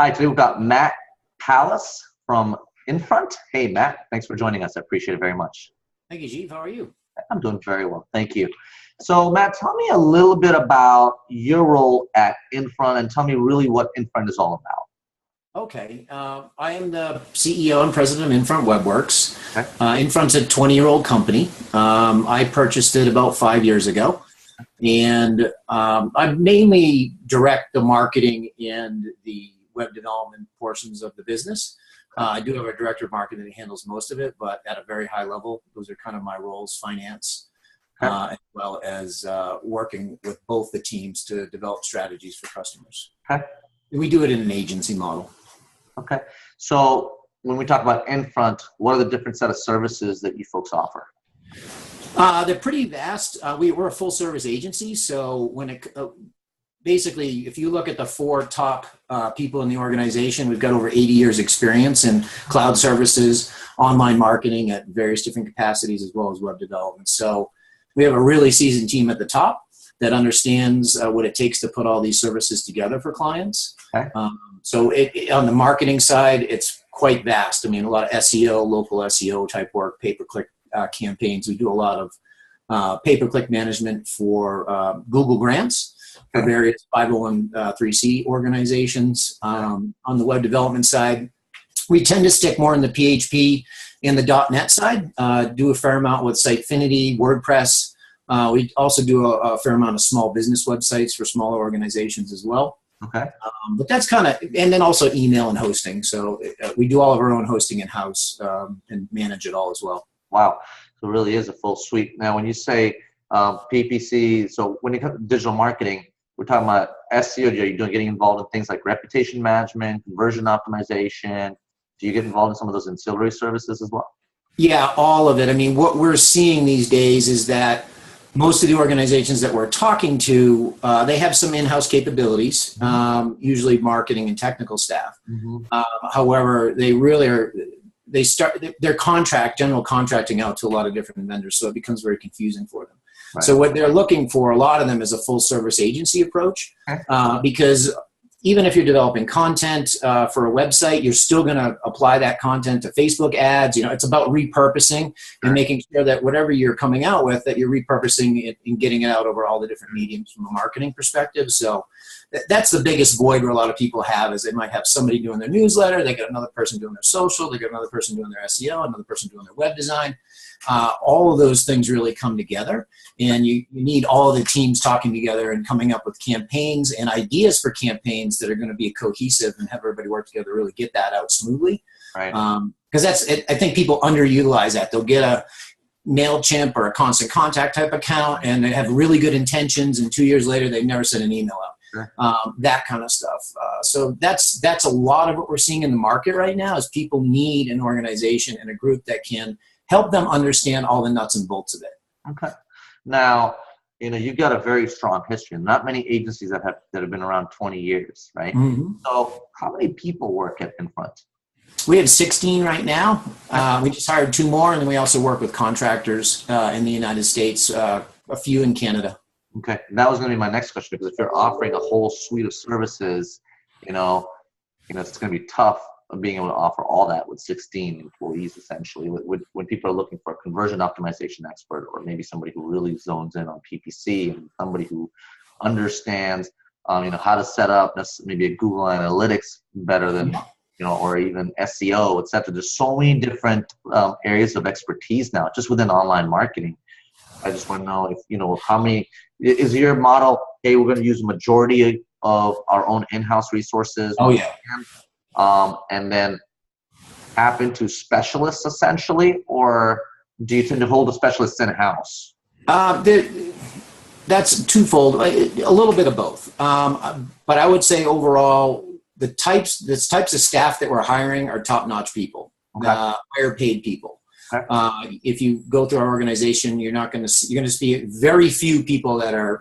Hi, today we've got Matt Palis from Infront. Hey, Matt, thanks for joining us. I appreciate it very much. Thank you, Jeeve. How are you? I'm doing very well. Thank you. So, Matt, tell me a little bit about your role at Infront and tell me really what Infront is all about. Okay. I am the CEO and president of Infront Webworks. Okay. Infront's a 20-year-old company. I purchased it about 5 years ago. And I mainly direct the marketing and the web development portions of the business. I do have a director of marketing that handles most of it, but at a very high level, those are kind of my roles: finance, as well as working with both the teams to develop strategies for customers. Okay. We do it in an agency model. Okay. So when we talk about Infront, what are the different set of services that you folks offer? They're pretty vast. We're a full service agency. So when it basically, if you look at the four top people in the organization, we've got over 80 years experience in cloud services, online marketing at various different capacities, as well as web development. So we have a really seasoned team at the top that understands what it takes to put all these services together for clients. Okay. So on the marketing side, it's quite vast. I mean, a lot of SEO, local SEO type work, pay-per-click campaigns. We do a lot of pay-per-click management for Google grants for various 501(c) organizations. On the web development side, we tend to stick more in the PHP and the .NET side, do a fair amount with Sitefinity, WordPress. We also do a fair amount of small business websites for smaller organizations as well. Okay. But that's kind of, and then also email and hosting. So we do all of our own hosting in-house and manage it all as well. Wow. So it really is a full suite. Now, when you say PPC, so when it comes to digital marketing, we're talking about SEO. Are you getting involved in things like reputation management, conversion optimization? Do you get involved in some of those ancillary services as well? Yeah, all of it. I mean, what we're seeing these days is that most of the organizations that we're talking to, they have some in-house capabilities, usually marketing and technical staff. However, they really are, they're general contracting out to a lot of different vendors, so it becomes very confusing for them. Right. So what they're looking for, a lot of them, is a full service agency approach, because even if you're developing content for a website, you're still going to apply that content to Facebook ads. You know, it's about repurposing and making sure that whatever you're coming out with, that you're repurposing it and getting it out over all the different mediums from a marketing perspective. So that's the biggest void where a lot of people have, is they might have somebody doing their newsletter, they got another person doing their social, they got another person doing their SEO, another person doing their web design. All of those things really come together, and you need all the teams talking together and coming up with campaigns and ideas for campaigns that are going to be cohesive and have everybody work together to really get that out smoothly. Right. Because I think people underutilize that. They'll get a MailChimp or a Constant Contact type account, and they have really good intentions, and 2 years later they've never sent an email out. Sure. That kind of stuff. So that's a lot of what we're seeing in the market right now, is people need an organization and a group that can help them understand all the nuts and bolts of it. Okay. Now, you've got a very strong history. Not many agencies that have been around 20 years, right? So how many people work at Infront? We have 16 right now. We just hired 2 more, and then we also work with contractors in the United States, a few in Canada. Okay. That was going to be my next question, because if you're offering a whole suite of services, it's going to be tough being able to offer all that with 16 employees, essentially. When people are looking for a conversion optimization expert, or maybe somebody who really zones in on PPC, and somebody who understands, how to set up maybe a Google Analytics better than, or even SEO, etc. There's so many different areas of expertise now, just within online marketing. I just want to know if, how many, is your model, hey, we're going to use a majority of our own in-house resources? Oh, yeah. And then tap into specialists, essentially, or do you tend to hold the specialists in-house? That's twofold, a little bit of both. But I would say overall, the types of staff that we're hiring are top-notch people, higher paid people. Okay. If you go through our organization, you're going to see very few people that are,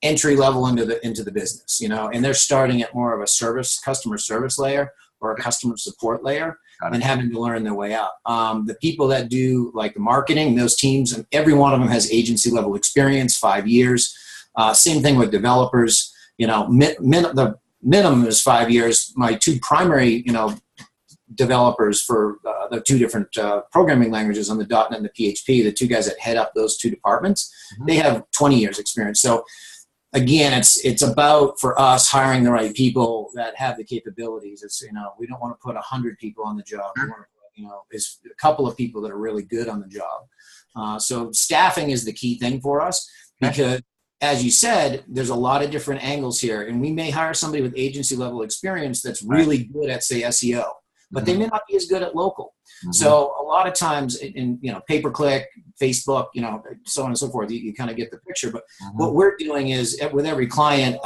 entry level into the business, and they're starting at more of a customer service layer or a customer support layer, and having to learn their way up. The people that do like the marketing, those teams, and every one of them has agency level experience, 5 years. Same thing with developers. The minimum is 5 years. My two primary, developers for the two different programming languages on the .NET and the PHP, the two guys that head up those two departments, they have 20 years experience. So again, it's about, for us, hiring the right people that have the capabilities. It's, we don't want to put 100 people on the job. We want to put, is a couple of people that are really good on the job. So staffing is the key thing for us, because as you said, there's a lot of different angles here, and we may hire somebody with agency level experience that's really good at, say, SEO, but they may not be as good at local. So a lot of times in pay-per-click, Facebook, so on and so forth, you kind of get the picture. But what we're doing is, with every client,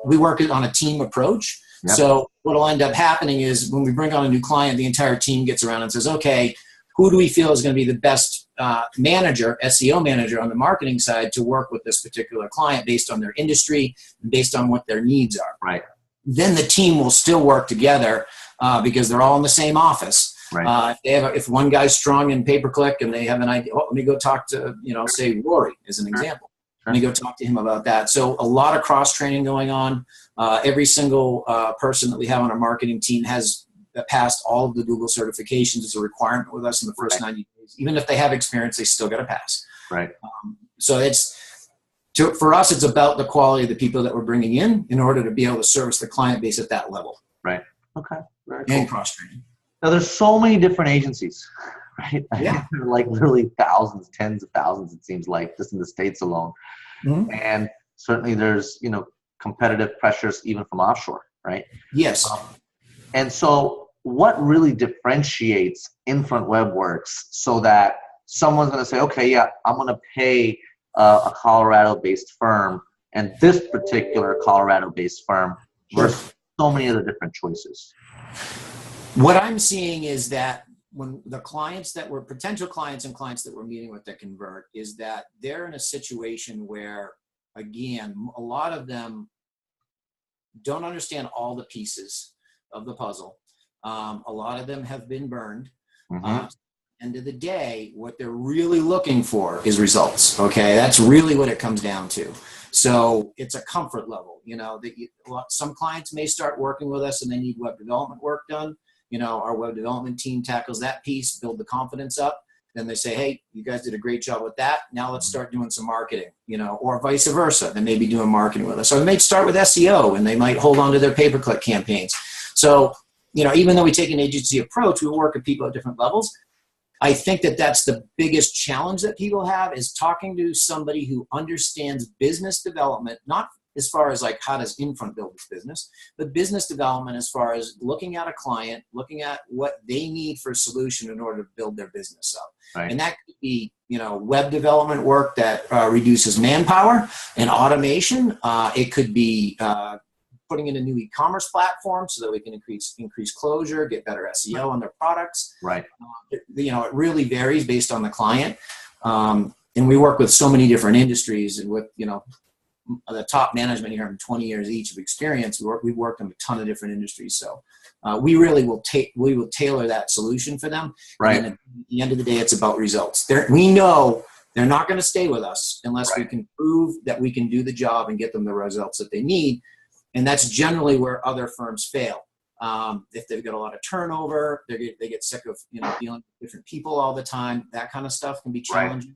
we work on a team approach. So what will end up happening is, when we bring on a new client, the entire team gets around and says, okay, who do we feel is going to be the best manager, SEO manager on the marketing side, to work with this particular client based on their industry and based on what their needs are. Right. Then the team will still work together because they're all in the same office. Right. If one guy's strong in pay-per-click and they have an idea, let me go talk to, say Rory as an example. Let me go talk to him about that. So a lot of cross-training going on. Every single person that we have on our marketing team has passed all of the Google certifications. It's a requirement with us in the first 90 days. Even if they have experience, they still got to pass. Right. So for us, it's about the quality of the people that we're bringing in order to be able to service the client base at that level. Right. Okay. Very cool. And cross-training. Now, there's so many different agencies, right? Yeah. Like literally thousands, tens of thousands, it seems like, just in the States alone. And certainly there's, competitive pressures even from offshore, right? Yes. And so what really differentiates Infront Webworks so that someone's going to say, okay, yeah, I'm going to pay a Colorado-based firm, and this particular Colorado-based firm versus so many other different choices? What I'm seeing is that when the clients that were potential clients and clients that we're meeting with that convert, is that they're in a situation where, again, a lot of them don't understand all the pieces of the puzzle. A lot of them have been burned. End of the day, what they're really looking for is results. Okay, that's really what it comes down to. So it's a comfort level. Some clients may start working with us and they need web development work done. Our web development team tackles that piece, build the confidence up. Then they say, hey, you guys did a great job with that. Now let's start doing some marketing, or vice versa. They may be doing marketing with us. So they may start with SEO and they might hold on to their pay-per-click campaigns. So, even though we take an agency approach, we work with people at different levels. I think that that's the biggest challenge that people have, is talking to somebody who understands business development, not as far as like how does Infront build this business, but business development as far as looking at a client, looking at what they need for a solution in order to build their business up. Right. And that could be, web development work that reduces manpower and automation. It could be putting in a new e-commerce platform so that we can increase closure, get better SEO on their products. Right. It really varies based on the client. And we work with so many different industries, and with, the top management here, 20 years each of experience. We've worked in a ton of different industries. So we really will tailor that solution for them. Right. And at the end of the day, it's about results. We know they're not going to stay with us unless we can prove that we can do the job and get them the results that they need. And that's generally where other firms fail. If they've got a lot of turnover, they get sick of dealing with different people all the time. That kind of stuff can be challenging.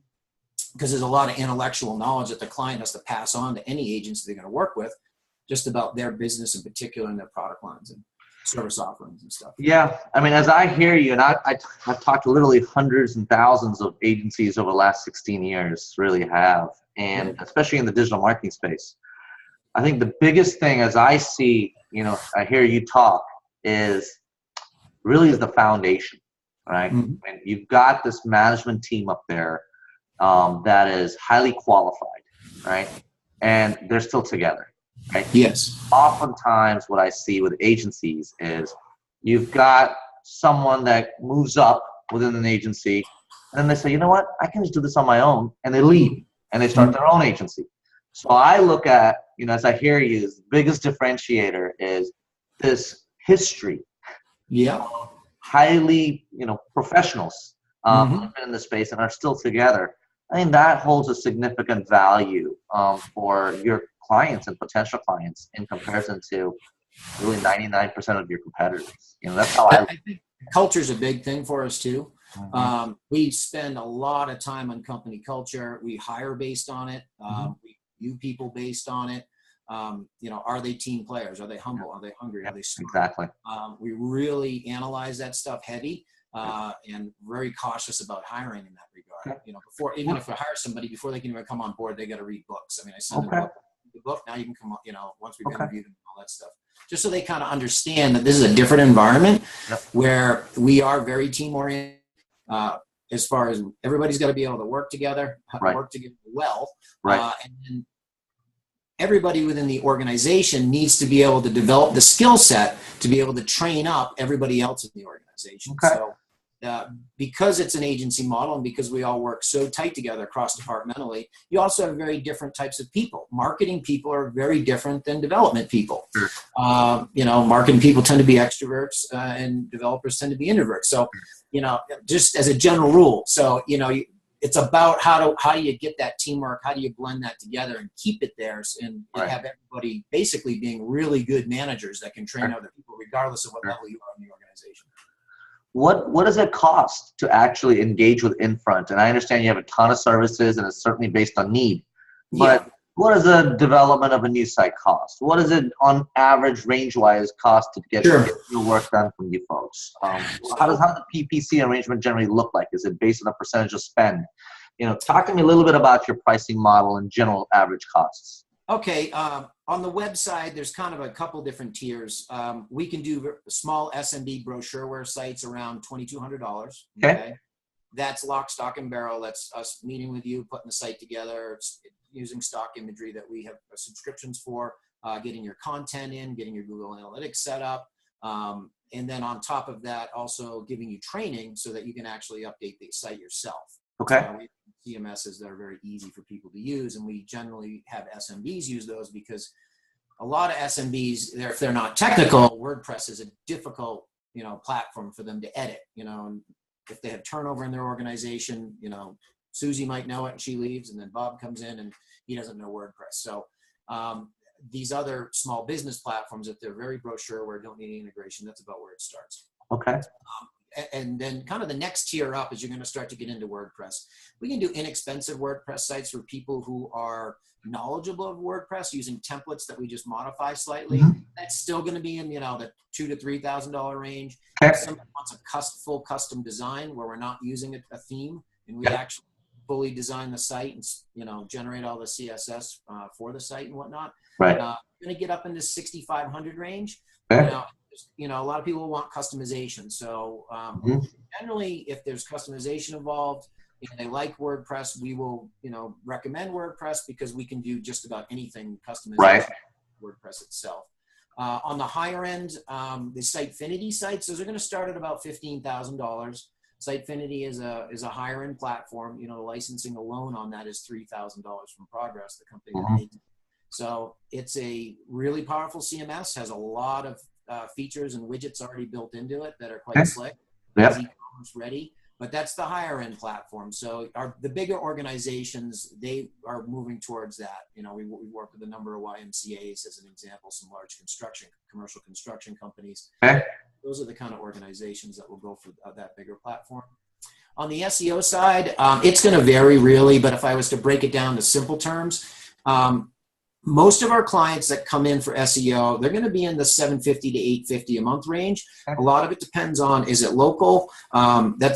Because there's a lot of intellectual knowledge that the client has to pass on to any agency they're going to work with, just about their business in particular and their product lines and service offerings and stuff. Yeah, I mean, as I hear you, and I've talked to literally hundreds and thousands of agencies over the last 16 years, really have, and especially in the digital marketing space. I think the biggest thing, as I see, I hear you talk, is the foundation, right? And you've got this management team up there that is highly qualified, right? And they're still together, right? Yes. Oftentimes what I see with agencies is you've got someone that moves up within an agency, and then they say, you know what, I can just do this on my own, and they leave and they start their own agency. So I look at, as I hear you, the biggest differentiator is this history. Yeah. Highly, professionals have been in the space and are still together. I think that holds a significant value for your clients and potential clients in comparison to, really 99% of your competitors. You know, that's how I think culture is a big thing for us too. Mhm. We spend a lot of time on company culture. We hire based on it. We view people based on it. You know, are they team players? Are they humble? Are they hungry? Yeah, Are they smart? exactly. We really analyze that stuff heavy and very cautious about hiring in that regard. Okay. You know, even if we hire somebody, before they can even come on board, they got to read books. I mean, I send them Okay. the book. Now you can come on, you know, once we've Okay. interviewed them and all that stuff, just so they kind of understand that this is a different environment Yep. where we are very team oriented. As far as everybody's got to be able to work together, Right. work together well, Right. and then everybody within the organization needs to be able to develop the skill set to be able to train up everybody else in the organization. Okay. So because it's an agency model and because we all work so tight together cross departmentally, you also have very different types of people. Marketing people are very different than development people. Sure. You know, marketing people tend to be extroverts and developers tend to be introverts. So, you know, just as a general rule. So, you know, it's about how do you get that teamwork? How do you blend that together and keep it there and Right. have everybody basically being really good managers that can train Sure. other people regardless of what Sure. level you are in the organization. What does it cost to actually engage with Infront? And I understand you have a ton of services and it's certainly based on need, but Yeah. what does the development of a new site cost? What does it on average range-wise cost to get Sure. your work done from you folks? How So, does the PPC arrangement generally look like? Is it based on a percentage of spend? You know, talk to me a little bit about your pricing model and general average costs. okay, on the website, there's kind of a couple different tiers. We can do small SMB brochureware sites around $2,200. Okay. That's lock, stock, and barrel. That's us meeting with you, putting the site together, using stock imagery that we have subscriptions for, getting your content in, getting your Google Analytics set up. And then on top of that, also giving you training so that you can actually update the site yourself. Okay. We have CMSs that are very easy for people to use, and we generally have SMBs use those because a lot of SMBs, if they're not technical, WordPress is a difficult, you know, platform for them to edit. You know, and if they have turnover in their organization, you know, Susie might know it and she leaves, and then Bob comes in and he doesn't know WordPress. So these other small business platforms, if they're very brochureware, don't need any integration, that's about where it starts. Okay. And then kind of the next tier up is you're going to start to get into WordPress. We can do inexpensive WordPress sites for people who are knowledgeable of WordPress using templates that we just modify slightly. Mhm. That's still going to be in, you know, the $2,000 to $3,000 range. Okay. If somebody wants a full custom design where we're not using a theme and we Yeah. actually fully design the site and, you know, generate all the CSS for the site and whatnot, Right. we're going to get up in the 6,500 range. Okay. You know, a lot of people want customization. So Mhm. generally, if there's customization involved and they like WordPress, we will, you know, recommend WordPress because we can do just about anything customization. Right. WordPress itself. On the higher end, the Sitefinity sites, those are going to start at about $15,000. Sitefinity is a higher end platform. You know, the licensing alone on that is $3,000 from Progress, the company that made it. So it's a really powerful CMS, has a lot of features and widgets already built into it that are quite slick. Yep. It's e-commerce ready, but that's the higher end platform. So the bigger organizations, they are moving towards that. You know, we work with a number of YMCAs as an example, some large commercial construction companies. Okay. Those are the kind of organizations that will go for that bigger platform. On the SEO side, it's going to vary really, but if I was to break it down to simple terms, most of our clients that come in for SEO, they're going to be in the $750 to $850 a month range. A lot of it depends on, is it local?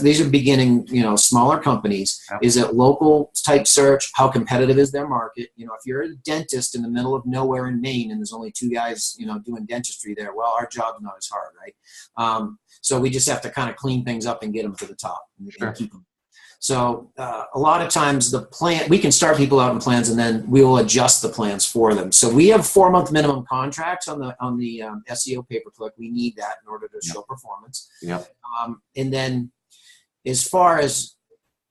These are beginning, you know, smaller companies. Is it local type search? How competitive is their market? You know, if you're a dentist in the middle of nowhere in Maine and there's only 2 guys, you know, doing dentistry there, well, our job's not as hard, right? So we just have to kind of clean things up and get them to the top and keep them. So a lot of times we can start people out in plans and then we will adjust the plans for them. So we have 4-month minimum contracts on the SEO pay-per-click. We need that in order to show performance. Yep. And then as far as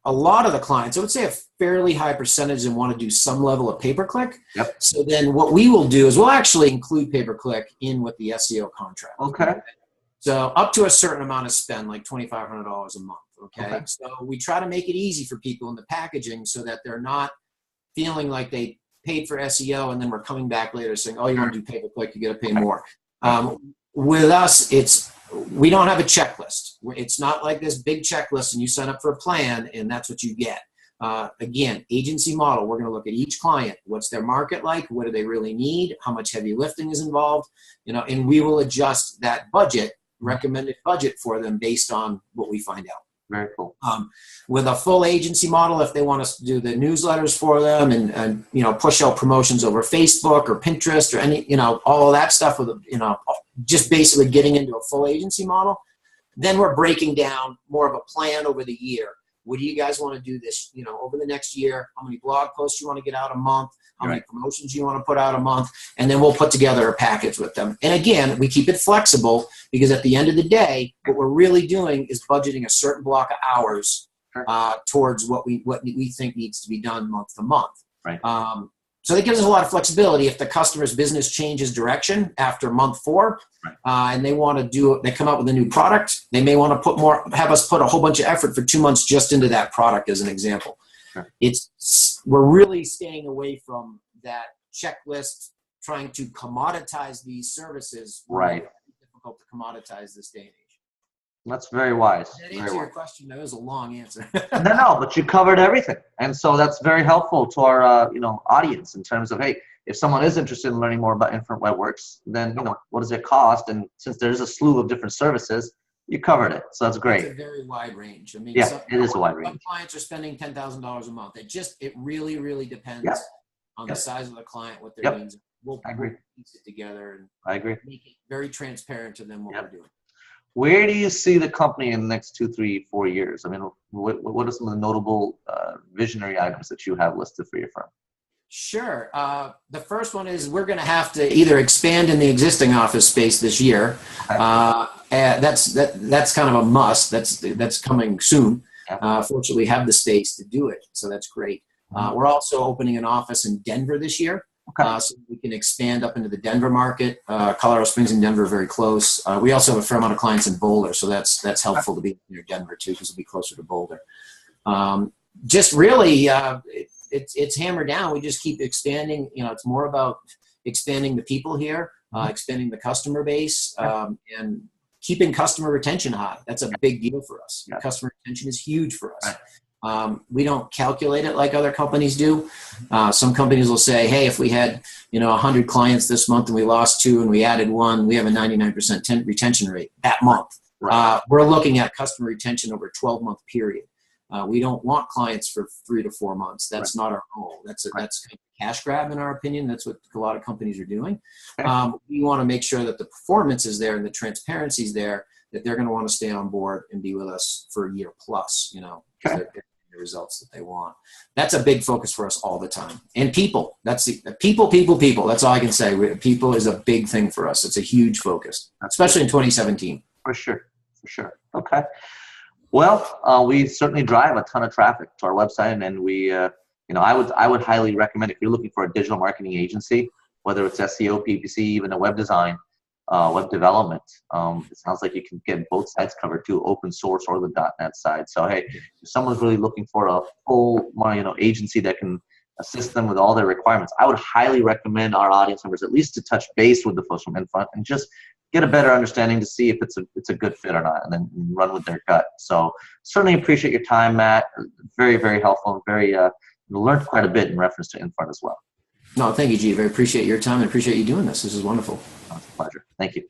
a lot of the clients, I would say a fairly high percentage of them want to do some level of pay-per-click. Yep. So then what we will do is we'll actually include pay-per-click in with the SEO contract. Okay. So up to a certain amount of spend, like $2,500 a month. Okay. So we try to make it easy for people in the packaging so that they're not feeling like they paid for SEO and then we're coming back later saying, oh, you want to do pay-per-click, you got to pay more. With us, we don't have a checklist. It's not like this big checklist and you sign up for a plan and that's what you get. Again, agency model, we're going to look at each client. What's their market like? What do they really need? How much heavy lifting is involved? And we will adjust that budget, recommended budget for them based on what we find out. Very cool. With a full agency model, if they want us to do the newsletters for them and push out promotions over Facebook or Pinterest or any, all of that stuff with, just basically getting into a full agency model, then we're breaking down more of a plan over the year. What do you guys want to do this, over the next year? How many blog posts you want to get out a month? How many promotions you want to put out a month? And then we'll put together a package with them. And again, we keep it flexible because at the end of the day, what we're really doing is budgeting a certain block of hours towards what we think needs to be done month to month. Right. So that gives us a lot of flexibility. If the customer's business changes direction after month 4, and they want to they come out with a new product, they may want to have us put a whole bunch of effort for 2 months just into that product as an example. Sure. We're really staying away from that checklist, trying to commoditize these services. Right. It's difficult to commoditize this day and age. That's very wise. Did that answer your question? That was a long answer. No, but you covered everything. And so that's very helpful to our, audience in terms of, hey, if someone is interested in learning more about Infront Webworks, then, what does it cost? And since there's a slew of different services, you covered it. So that's great. It's a very wide range. I mean, it is a wide range. Some clients are spending $10,000 a month. It really, really depends on the size of the client, what their needs are. We'll piece it together and I agree. Make it very transparent to them what we're doing. Where do you see the company in the next 2, 3, 4 years? I mean, what are some of the notable visionary items that you have listed for your firm? Sure. The first one is we're going to have to either expand in the existing office space this year. That's kind of a must. That's coming soon. Fortunately, we have the space to do it, so that's great. We're also opening an office in Denver this year. So we can expand up into the Denver market. Colorado Springs and Denver are very close. We also have a fair amount of clients in Boulder, so that's helpful to be near Denver too, because it'll be closer to Boulder. Just really, it's hammered down. We just keep expanding. It's more about expanding the people here, expanding the customer base, and keeping customer retention high. That's a big deal for us. Customer retention is huge for us. We don't calculate it like other companies do. Some companies will say, hey, if we had 100 clients this month and we lost 2 and we added 1, we have a 99% retention rate that month. We're looking at customer retention over a 12-month period. We don't want clients for 3 to 4 months. That's not our goal. That's kind of a cash grab in our opinion. That's what a lot of companies are doing. We want to make sure that the performance is there and the transparency is there, that they're going to want to stay on board and be with us for a year plus, the results that they want. That's a big focus for us all the time. And people, that's people. That's all I can say. People is a big thing for us. It's a huge focus, especially in 2017. For sure. Okay. Well, we certainly drive a ton of traffic to our website, and we, I would highly recommend if you're looking for a digital marketing agency, whether it's SEO, PPC, even a web design, web development. It sounds like you can get both sides covered too, open source or the .NET side. So hey, if someone's really looking for a full, agency that can assist them with all their requirements, I would highly recommend our audience members at least to touch base with the folks from Infront and just get a better understanding to see if it's a good fit or not, and then run with their gut. So certainly appreciate your time, Matt. Very, very helpful and very learned quite a bit in reference to Infront as well. No, thank you, G. I appreciate your time and appreciate you doing this. This is wonderful. It's a pleasure. Thank you.